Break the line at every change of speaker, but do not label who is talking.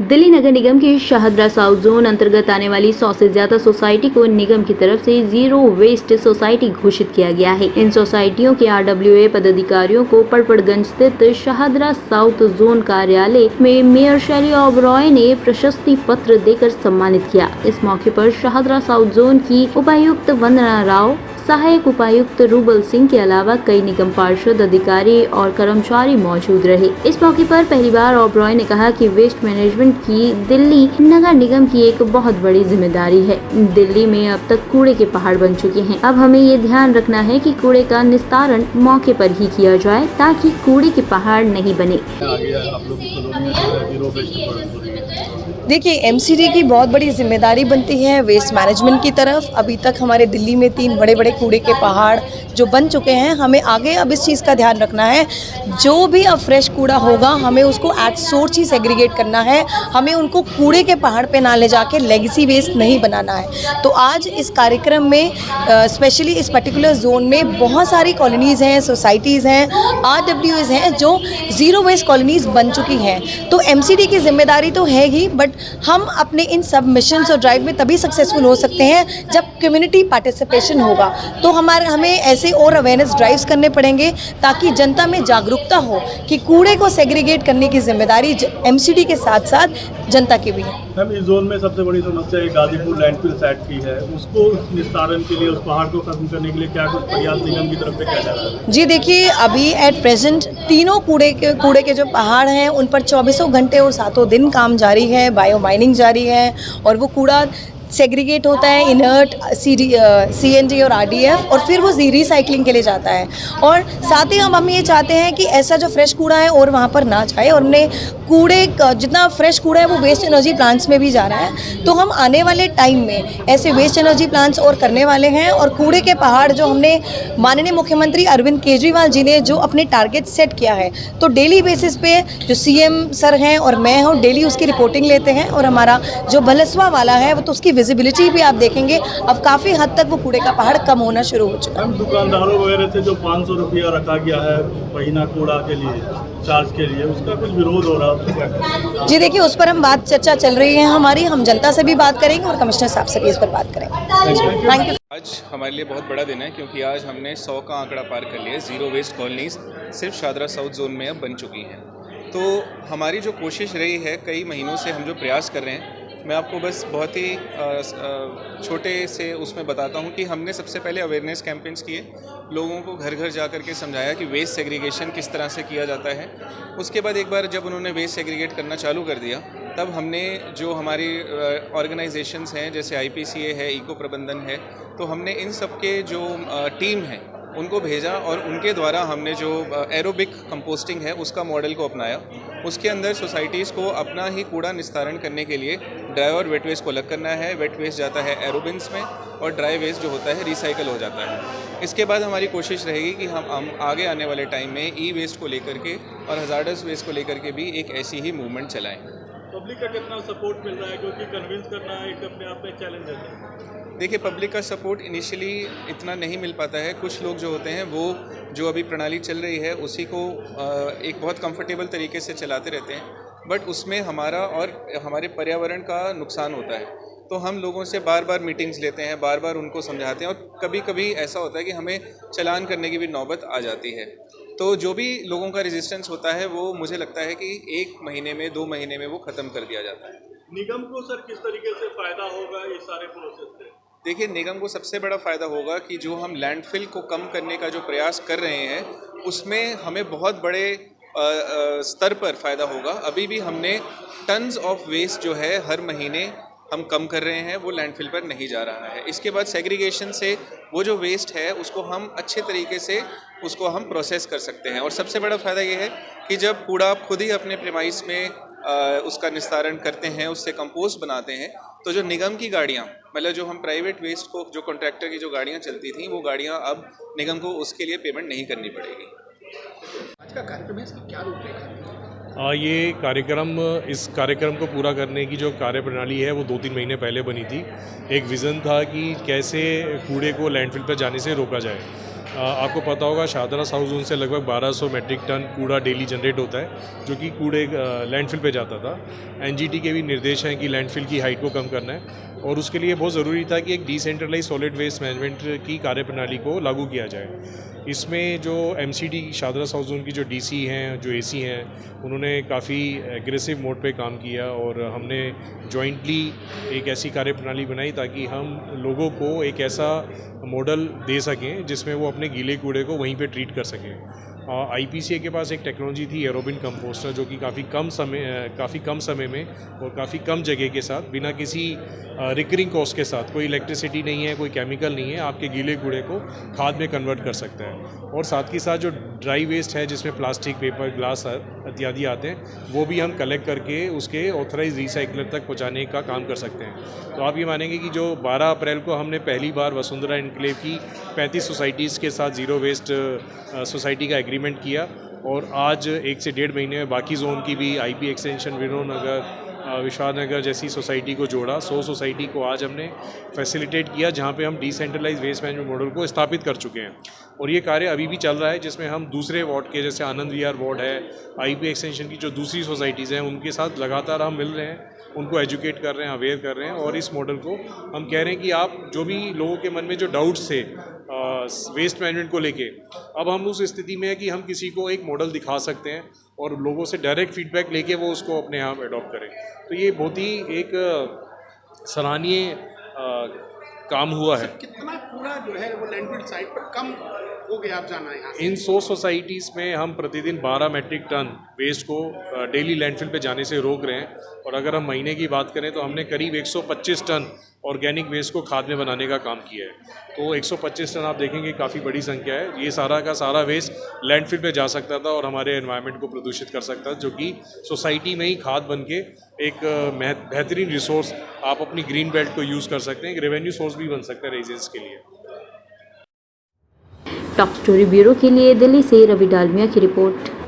दिल्ली नगर निगम के Shahdara south zone अंतर्गत आने वाली 100 से ज्यादा सोसाइटी को निगम की तरफ से जीरो वेस्ट सोसाइटी घोषित किया गया है। इन सोसाइटियों के आरडब्ल्यूए पदाधिकारियों को पड़पड़गंज स्थित शाहदरा साउथ जोन कार्यालय में मेयर शैली ओबरॉय ने प्रशस्ति पत्र देकर सम्मानित किया। इस मौके पर शाहदरा साउथ जोन की उपायुक्त वंदना राव, सहायक उपायुक्त रूबल सिंह के अलावा कई निगम पार्षद, अधिकारी और कर्मचारी मौजूद रहे। इस मौके पर पहली बार ओबरॉय ने कहा कि वेस्ट मैनेजमेंट की दिल्ली नगर निगम की एक बहुत बड़ी जिम्मेदारी है। दिल्ली में अब तक कूड़े के पहाड़ बन चुके हैं। अब हमें ये ध्यान रखना है कि कूड़े का निस्तारण मौके पर ही किया जाए ताकि कूड़े के पहाड़ नहीं बने।
देखिए, एमसीडी की बहुत बड़ी जिम्मेदारी बनती है वेस्ट मैनेजमेंट की तरफ। अभी तक हमारे दिल्ली में 3 बड़े बड़े कूड़े के पहाड़ जो बन चुके हैं। हमें आगे अब इस चीज़ का ध्यान रखना है, जो भी अब फ्रेश कूड़ा होगा हमें उसको एट सोर्स ही सेग्रीगेट करना है। हमें उनको कूड़े के पहाड़ पे ना ले जाके लेगेसी वेस्ट नहीं बनाना है। तो आज इस कार्यक्रम में स्पेशली इस पर्टिकुलर जोन में बहुत सारी कॉलोनीज़ हैं, सोसाइटीज़ हैं, आरडब्ल्यूएज़ हैं जो ज़ीरो वेस्ट कॉलोनीज़ बन चुकी हैं। तो एमसीडी की जिम्मेदारी तो है ही, बट हम अपने इन सब मिशंस और ड्राइव में तभी सक्सेसफुल हो सकते हैं जब कम्युनिटी पार्टिसिपेशन होगा। तो हमें ऐसे और अवेयरनेस ड्राइव्स करने पड़ेंगे ताकि जनता में जागरूकता हो कि कूड़े को सेग्रीगेट करने की जिम्मेदारी एमसीडी के साथ साथ जनता की भी है।
हम इस जोन में सबसे बड़ी समस्या गाजीपुर लैंडफिल साइट की है, उसको निस्तारण के लिए, उस पहाड़ को खत्म करने के लिए क्या कुछ प्रयास निगम की तरफ से किया जा रहा है?
जी देखिए, अभी एट प्रेजेंट तीनों कूड़े के जो पहाड़ हैं उन पर 24 घंटे और 7 दिन काम जारी है, बायो माइनिंग जारी है और वो कूड़ा सेग्रीगेट होता है इनर्ट, सीएनडी और आरडीएफ, और फिर वो रिसाइकलिंग के लिए जाता है। और साथ ही हम ये चाहते हैं कि ऐसा जो फ्रेश कूड़ा है और वहाँ पर ना जाए, और हमने कूड़े जितना फ्रेश कूड़ा है वो वेस्ट एनर्जी प्लांट्स में भी जा रहा है। तो हम आने वाले टाइम में ऐसे वेस्ट एनर्जी प्लांट्स और करने वाले हैं। और कूड़े के पहाड़ जो हमने माननीय मुख्यमंत्री अरविंद केजरीवाल जी ने जो अपने टारगेट सेट किया है, तो डेली बेसिस पे जो सीएम सर हैं और मैं हूँ, डेली उसकी रिपोर्टिंग लेते हैं। और हमारा जो भलसवा वाला है वो तो उसकी विजिबिलिटी भी आप देखेंगे अब काफ़ी हद तक वो कूड़े का पहाड़ कम होना शुरू हो चुका है।
दुकानदारों वगैरह से जो 500 रुपया रखा गया है महीना कूड़ा के लिए, चार्ज के लिए, उसका कुछ विरोध हो रहा है?
जी देखिए, उस पर हम चर्चा चल रही है हमारी। हम जनता से भी बात करेंगे और कमिश्नर साहब से भी इस पर बात करेंगे। Thank you.
आज हमारे लिए बहुत बड़ा दिन है क्योंकि आज हमने 100 का आंकड़ा पार कर लिया। ज़ीरो वेस्ट कॉलोनीज़ सिर्फ शाहदरा साउथ जोन में अब बन चुकी हैं। तो हमारी जो कोशिश रही है, कई महीनों से हम जो प्रयास कर रहे हैं, मैं आपको बस बहुत ही छोटे से उसमें बताता हूँ कि हमने सबसे पहले अवेयरनेस कैंपेन्स किए, लोगों को घर घर जा कर के समझाया कि वेस्ट सेग्रीगेशन किस तरह से किया जाता है। उसके बाद एक बार जब उन्होंने वेस्ट सेग्रीगेट करना चालू कर दिया, तब हमने जो हमारी ऑर्गेनाइजेशंस हैं जैसे आईपीसीए है, इको प्रबंधन है, तो हमने इन सब के जो टीम है उनको भेजा और उनके द्वारा हमने जो एरोबिक कंपोस्टिंग है उसका मॉडल को अपनाया। उसके अंदर सोसाइटीज़ को अपना ही कूड़ा निस्तारण करने के लिए ड्राई और वेट वेस्ट को अलग करना है। वेट वेस्ट जाता है एरोबिन्स में और ड्राई वेस्ट जो होता है रिसाइकल हो जाता है। इसके बाद हमारी कोशिश रहेगी कि हम आगे आने वाले टाइम में ई वेस्ट को लेकर के और हज़ार्डस वेस्ट को लेकर के भी एक ऐसी ही मूवमेंट चलाएँ।
पब्लिक का कितना सपोर्ट मिल रहा है, क्योंकि कन्विंस करना एक अपने आप में चैलेंज है?
देखिए, पब्लिक का सपोर्ट इनिशियली इतना नहीं मिल पाता है। कुछ लोग जो होते हैं वो जो अभी प्रणाली चल रही है उसी को एक बहुत कंफर्टेबल तरीके से चलाते रहते हैं, बट उसमें हमारा और हमारे पर्यावरण का नुकसान होता है। तो हम लोगों से बार बार मीटिंग्स लेते हैं, बार बार उनको समझाते हैं, और कभी कभी ऐसा होता है कि हमें चालान करने की भी नौबत आ जाती है। तो जो भी लोगों का रेजिस्टेंस होता है वो मुझे लगता है कि 1 महीने में, 2 महीने में वो ख़त्म कर दिया जाता है।
निगम को सर किस तरीके से फ़ायदा होगा इस सारे प्रोसेस से?
देखिए, निगम को सबसे बड़ा फ़ायदा होगा कि जो हम लैंडफिल को कम करने का जो प्रयास कर रहे हैं उसमें हमें बहुत बड़े स्तर पर फ़ायदा होगा। अभी भी हमने टन्स ऑफ वेस्ट जो है हर महीने हम कम कर रहे हैं, वो लैंडफिल पर नहीं जा रहा है। इसके बाद सेग्रीगेशन से वो जो वेस्ट है उसको हम अच्छे तरीके से उसको हम प्रोसेस कर सकते हैं। और सबसे बड़ा फ़ायदा ये है कि जब कूड़ा आप खुद ही अपने प्रेमाइस में उसका निस्तारण करते हैं, उससे कंपोस्ट बनाते हैं, तो जो निगम की गाड़ियाँ, मतलब जो हम प्राइवेट वेस्ट को, जो कॉन्ट्रैक्टर की जो गाड़ियाँ चलती थी, वो गाड़ियाँ अब निगम को उसके लिए पेमेंट नहीं करनी पड़ेगी।
आज का कार्यक्रम है, इसकी क्या रूपरेखा है?
इस कार्यक्रम को पूरा करने की जो कार्यप्रणाली है वो 2-3 महीने पहले बनी थी। एक विज़न था कि कैसे कूड़े को लैंडफिल पर जाने से रोका जाए। आपको पता होगा शाहदरा साउथ जोन से लगभग 1200 मैट्रिक टन कूड़ा डेली जनरेट होता है जो कि कूड़े लैंडफिल पे जाता था। एनजीटी के भी निर्देश हैं कि लैंडफिल की हाइट को कम करना है और उसके लिए बहुत ज़रूरी था कि एक डिसेंट्रलाइज सॉलिड वेस्ट मैनेजमेंट की कार्यप्रणाली को लागू किया जाए। इसमें जो एमसीडी शाहदरा साउथ जोन की जो डीसी हैं, जो एसी हैं, उन्होंने काफ़ी एग्रेसिव मोड पे काम किया और हमने जॉइंटली एक ऐसी कार्यप्रणाली बनाई ताकि हम लोगों को एक ऐसा मॉडल दे सकें जिसमें वो अपने गीले कूड़े को वहीं पे ट्रीट कर सकें। आईपीसीए के पास एक टेक्नोलॉजी थी एरोबिन कंपोस्टर जो कि काफ़ी कम समय में और काफ़ी कम जगह के साथ बिना किसी रिकरिंग कॉस्ट के साथ, कोई इलेक्ट्रिसिटी नहीं है, कोई केमिकल नहीं है, आपके गीले कूड़े को खाद में कन्वर्ट कर सकता है। और साथ ही साथ जो ड्राई वेस्ट है जिसमें प्लास्टिक, पेपर, ग्लास इत्यादि आते हैं, वो भी हम कलेक्ट करके उसके ऑथराइज रिसाइकलर तक पहुंचाने का काम कर सकते हैं। तो आप ये मानेंगे कि जो 12 अप्रैल को हमने पहली बार वसुंधरा एनक्लेव की 35 सोसाइटीज़ के साथ ज़ीरो वेस्ट सोसाइटी का एग्रीमेंट किया और आज 1 से 1.5 महीने में बाकी जोन की भी आईपी एक्सटेंशन, विनोद नगर, विशाल नगर जैसी सोसाइटी को जोड़ा। 100 सोसाइटी को आज हमने फैसिलिटेट किया जहाँ पे हम डिसेंट्रलाइज वेस्ट मैनेजमेंट मॉडल को स्थापित कर चुके हैं और ये कार्य अभी भी चल रहा है जिसमें हम दूसरे वार्ड के, जैसे आनंद विहार वार्ड है, आईपी एक्सटेंशन की जो दूसरी सोसाइटीज़ हैं, उनके साथ लगातार हम मिल रहे हैं, उनको एजुकेट कर रहे हैं, अवेयर कर रहे हैं और इस मॉडल को हम कह रहे हैं कि आप जो भी लोगों के मन में जो डाउट्स थे वेस्ट मैनेजमेंट को लेके, अब हम उस स्थिति में है कि हम किसी को एक मॉडल दिखा सकते हैं और लोगों से डायरेक्ट फीडबैक लेके वो उसको अपने यहाँ अडॉप्ट करें। तो ये बहुत ही एक सराहनीय काम हुआ है।
कितना कूड़ा जो है वो लैंडफिल साइट पर कम हो गया आप जाना यहाँ से?
इन 100 सोसाइटीज़ में हम प्रतिदिन 12 मैट्रिक टन वेस्ट को डेली लैंडफिल पे जाने से रोक रहे हैं और अगर हम महीने की बात करें तो हमने करीब 125 टन ऑर्गेनिक वेस्ट को खाद में बनाने का काम किया है। तो 125 टन आप देखेंगे काफ़ी बड़ी संख्या है। ये सारा का सारा वेस्ट लैंडफिल पे जा सकता था और हमारे एनवायरनमेंट को प्रदूषित कर सकता था, जो कि सोसाइटी में ही खाद बन के एक बेहतरीन रिसोर्स आप अपनी ग्रीन बेल्ट को यूज़ कर सकते हैं, एक रेवेन्यू सोर्स भी बन सकता है रेजिडेंट्स के लिए।
टॉप स्टोरी ब्यूरो के लिए दिल्ली से रवि डालमिया की रिपोर्ट।